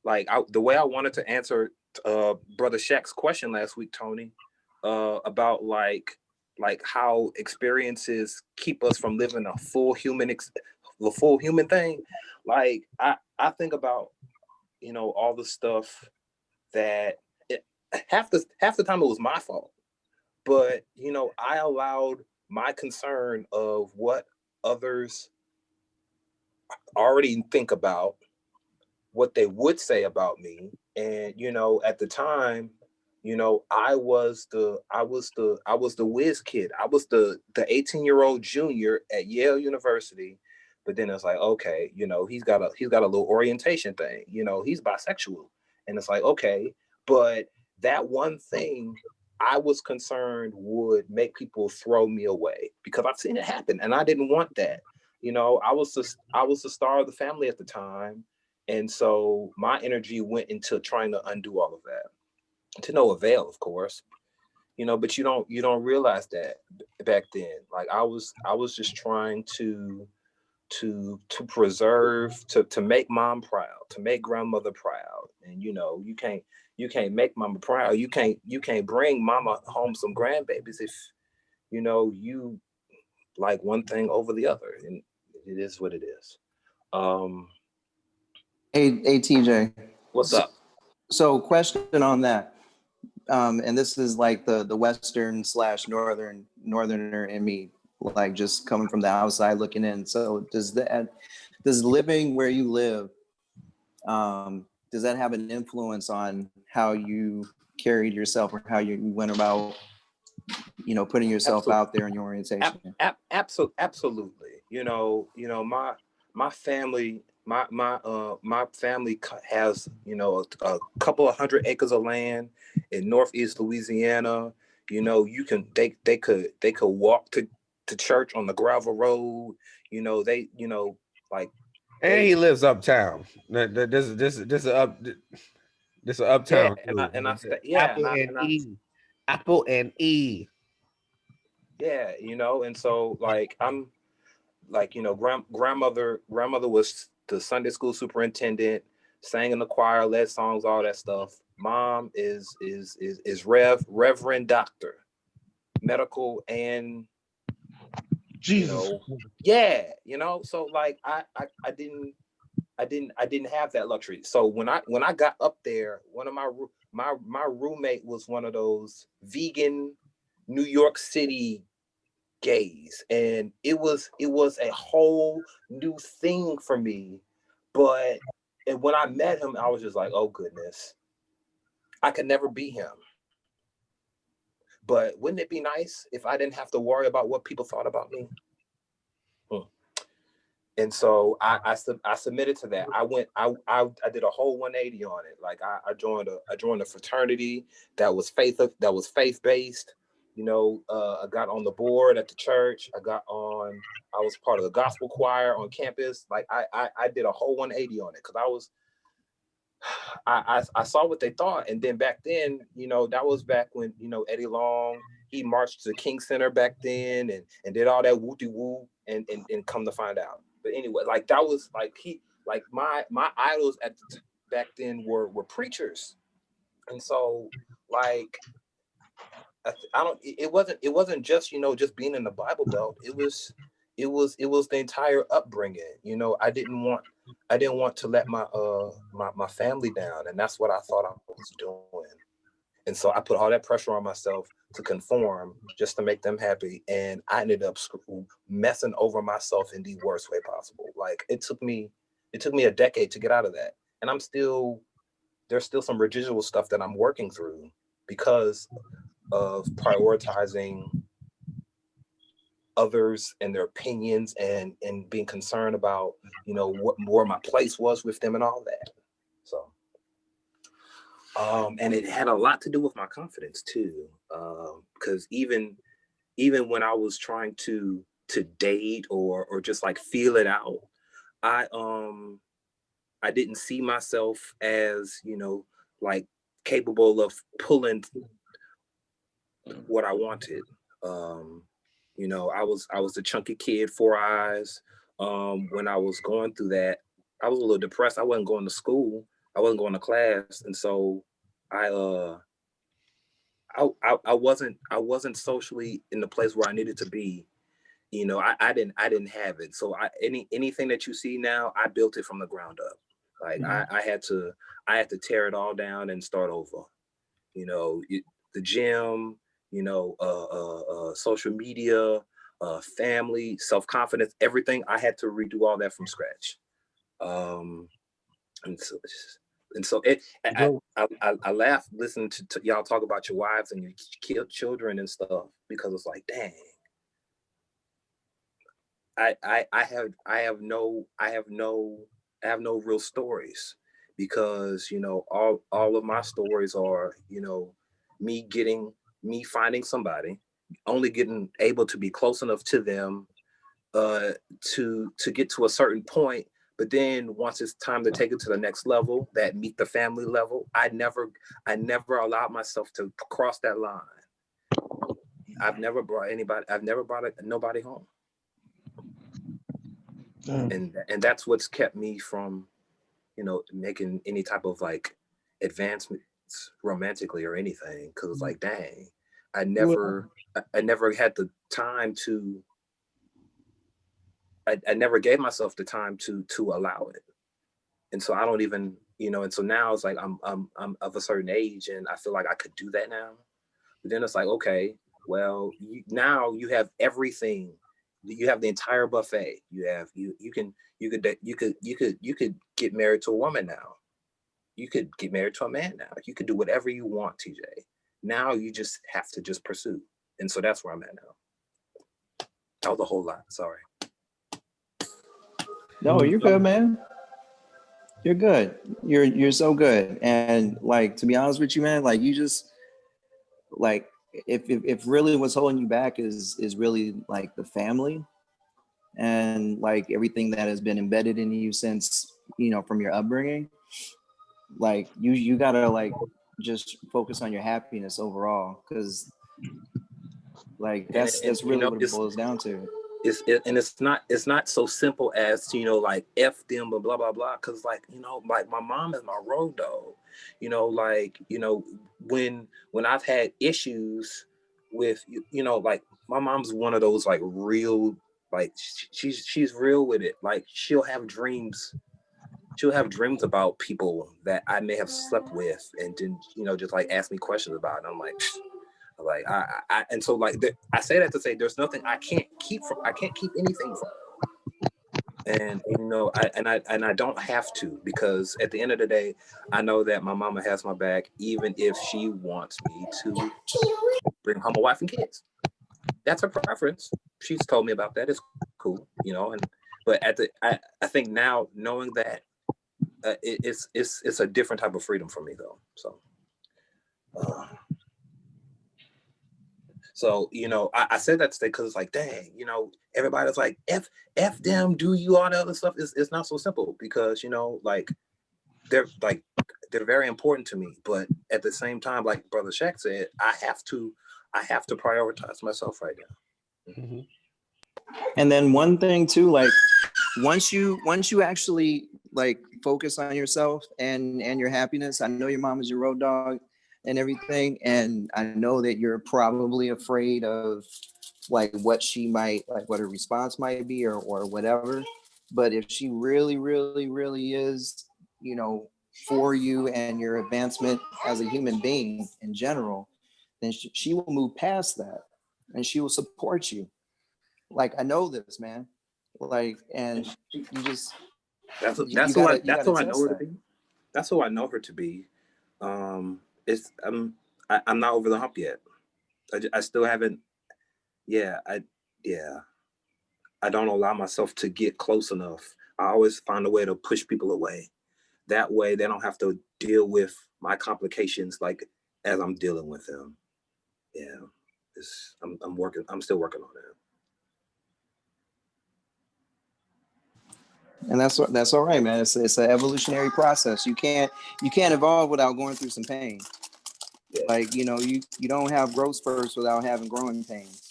the way I wanted to answer Brother Shaq's question last week, Tony, about how experiences keep us from living a full human the full human thing. Like I think about, all the stuff that half the time it was my fault, but I allowed my concern of what others already think about, what they would say about me. And at the time, I was the whiz kid. I was the 18-year-old junior at Yale University. But then it's like, okay, he's got a little orientation thing. He's bisexual. And it's like, okay, but that one thing I was concerned would make people throw me away, because I've seen it happen and I didn't want that. I was the star of the family at the time. And so my energy went into trying to undo all of that, to no avail, of course. But you don't realize that back then. Like I was just trying to preserve, to make mom proud, to make grandmother proud. And you can't make mama proud. You can't bring mama home some grandbabies if you like one thing over the other. And it is what it is. Hey, TJ. What's up? So question on that. And this is like the Western / Northerner in me, like just coming from the outside looking in. So does living where you live, does that have an influence on how you carried yourself or how you went about, putting yourself out there in your orientation? Absolutely. My family, my family has a couple of 100 acres of land in Northeast Louisiana. They could walk to church on the gravel road. Like. And he lives uptown. This is uptown. Yeah, Apple and E. Yeah, and so like I'm like grandmother was the Sunday school superintendent, sang in the choir, led songs, all that stuff. Mom is Reverend Doctor, medical, and Jesus. Yeah, so like I didn't have that luxury. So when I got up there, one of my roommate was one of those vegan New York City gays, and it was a whole new thing for me. And when I met him, I was just like, oh goodness, I could never be him. But wouldn't it be nice if I didn't have to worry about what people thought about me? And so I submitted to that. I did a whole 180 on it. Like I joined a fraternity that was faith based. I got on the board at the church. I was part of the gospel choir on campus. Like I did a whole 180 on it, because I saw what they thought. And then back then, that was back when Eddie Long, he marched to the King Center back then and did all that woo-de-woo and come to find out. But anyway, like that was like my idols back then were preachers. And so like it wasn't just just being in the Bible Belt. It was the entire upbringing. I didn't want to let my family down, and that's what I thought I was doing. And so I put all that pressure on myself to conform just to make them happy, and I ended up messing over myself in the worst way possible. Like it took me a decade to get out of that, and there's still some residual stuff that I'm working through because of prioritizing others and their opinions and being concerned about what more my place was with them and all that. So and it had a lot to do with my confidence too, because even when I was trying to date or just like feel it out, I didn't see myself as like capable of pulling what I wanted. I was a chunky kid, 4 eyes. When I was going through that, I was a little depressed. I wasn't going to school. I wasn't going to class, and so I I wasn't socially in the place where I needed to be. You know, I didn't have it. So anything that you see now, I built it from the ground up. Like I had to tear it all down and start over. You know, the gym, you know, social media, family, self-confidence, everything. I had to redo all that from scratch. Um, and so, and so it, Bro, I laugh listening to y'all talk about your wives and your children and stuff because it's like, dang, I have no real stories because you know all of my stories are you know me getting me finding somebody, only getting able to be close enough to them uh to get to a certain point, but then once it's time to take it to the next level, that meet the family level, I never allowed myself to cross that line. I've never brought nobody home, and that's what's kept me from you know making any type of like advancements romantically or anything, because it's like dang, well, I never had the time to I never gave myself the time to allow it. And so I don't even you know, and so now it's like I'm of a certain age and I feel like I could do that now. But then it's like, okay, well, now you have everything. You have the entire buffet. You have you could get married to a woman now. You could get married to a man now. You could do whatever you want, TJ. Now you just have to just pursue. And so that's where I'm at now. That was a whole lot. Sorry. No, you're good, man. You're good. You're so good. And like to be honest with you, man, like you just like if really what's holding you back is really like the family and like everything that has been embedded in you since you know from your upbringing, like you gotta like just focus on your happiness overall because like And that's you really know, what it boils down to. and it's not so simple as you know like f them but blah blah blah, because like you know like my mom is my road dog. You know like you know when I've had issues with you know like my mom's one of those like real like she's real with it. Like she'll have dreams about people that I may have slept with and then you know just like ask me questions about it. And I'm like and so like I say that to say there's nothing I can't keep anything from her. And you know and I don't have to, because at the end of the day I know that my mama has my back even if she wants me to bring home a wife and kids. That's her preference. She's told me about that. It's cool, you know. And but I think now knowing that it's a different type of freedom for me though. Uh, So, you know, I said that today because it's like, dang, you know, everybody's like, F them, do you, all the other stuff. It's not so simple because, you know, they're like, they're very important to me. But at the same time, like Brother Shaq said, I have to prioritize myself right now. mhm. And then one thing too, like once you actually like focus on yourself and your happiness, I know your mom is your road dog and everything, and I know that you're probably afraid of like what she might like what her response might be or whatever. But if she really, really, really is, you know, for you and your advancement as a human being in general, then she will move past that and she will support you. Like I know this, man. Like, and you just you That's gotta who I know test her to that. be. That's who I know her to be. It's I'm not over the hump yet. I still haven't. Yeah, yeah. I don't allow myself to get close enough. I always find a way to push people away. That way they don't have to deal with my complications like as I'm dealing with them. Yeah. I'm working, I'm still working on that. And that's all right, man. It's an evolutionary process. You can't evolve without going through some pain. Yeah. Like you know, you don't have growth spurts without having growing pains.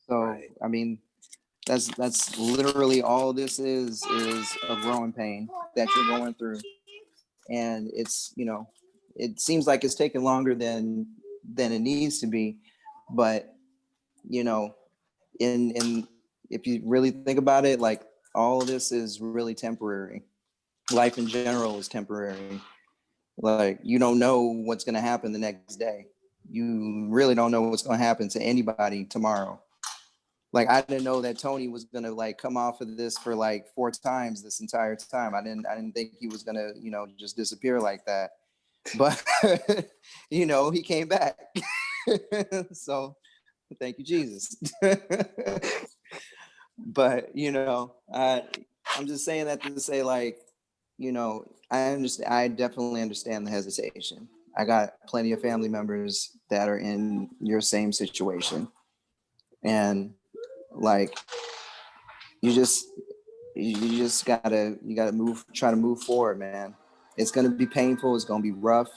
So Right. I mean, that's literally all this is a growing pain that you're going through. and it's, you know, it seems like it's taking longer than it needs to be, but you know, in if you really think about it, like all of this is really temporary. Life in general is temporary. Like you don't know what's going to happen the next day. You really don't know what's going to happen to anybody tomorrow. Like I didn't know that Tony was going to like come off of this for like 4 times this entire time. I didn't think he was going to, you know, just disappear like that. But you know, he came back. So thank you, Jesus. But you know, I'm just saying that to say, like, you know, I understand. I definitely understand the hesitation. I got plenty of family members that are in your same situation, and like, you just you gotta try to move forward, man. It's gonna be painful. It's gonna be rough.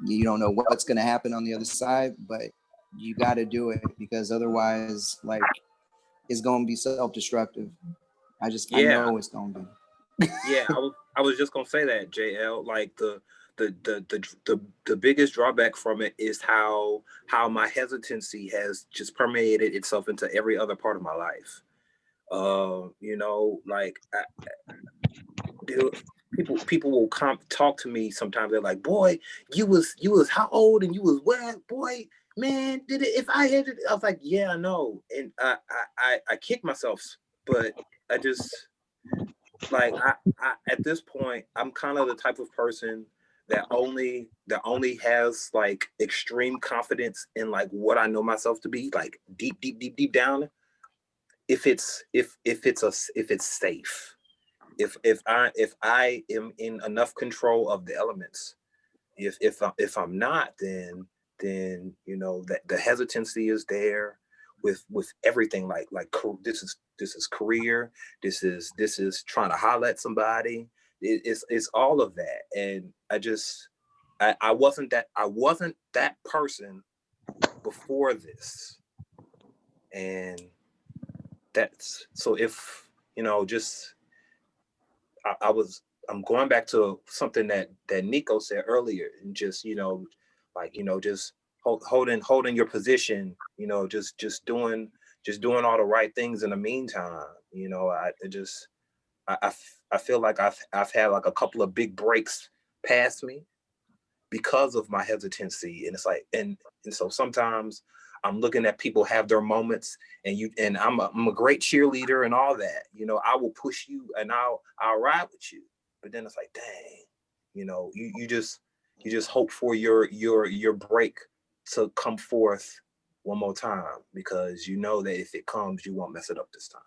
You don't know what's gonna happen on the other side, but you got to do it because otherwise, like, it's gonna be self-destructive. I Yeah, know it's gonna be. yeah. I was just gonna say that, JL. Like the biggest drawback from it is how my hesitancy has just permeated itself into every other part of my life. You know, like people will come talk to me sometimes. They're like, "Boy, you was how old and you was where, boy." Man, did it? If I had it, I was like, yeah, I know, and I kicked myself, but I just like I at this point I'm kind of the type of person that only has like extreme confidence in like what I know myself to be, like deep down, if it's safe, if I am in enough control of the elements. If I'm not, then you know that the hesitancy is there with everything, like this is career, this is trying to holler at somebody. It's all of that, and I wasn't that person before this, and that's so if you know just I was I'm going back to something that Nico said earlier, and just like just holding your position, just doing all the right things in the meantime. I feel like I've had like a couple of big breaks past me because of my hesitancy, and it's like and so sometimes I'm looking at people have their moments, and I'm a great cheerleader and all that. I will push you and I'll ride with you, but then it's like, dang, you just hope for your break to come forth one more time, because you know that if it comes, you won't mess it up this time.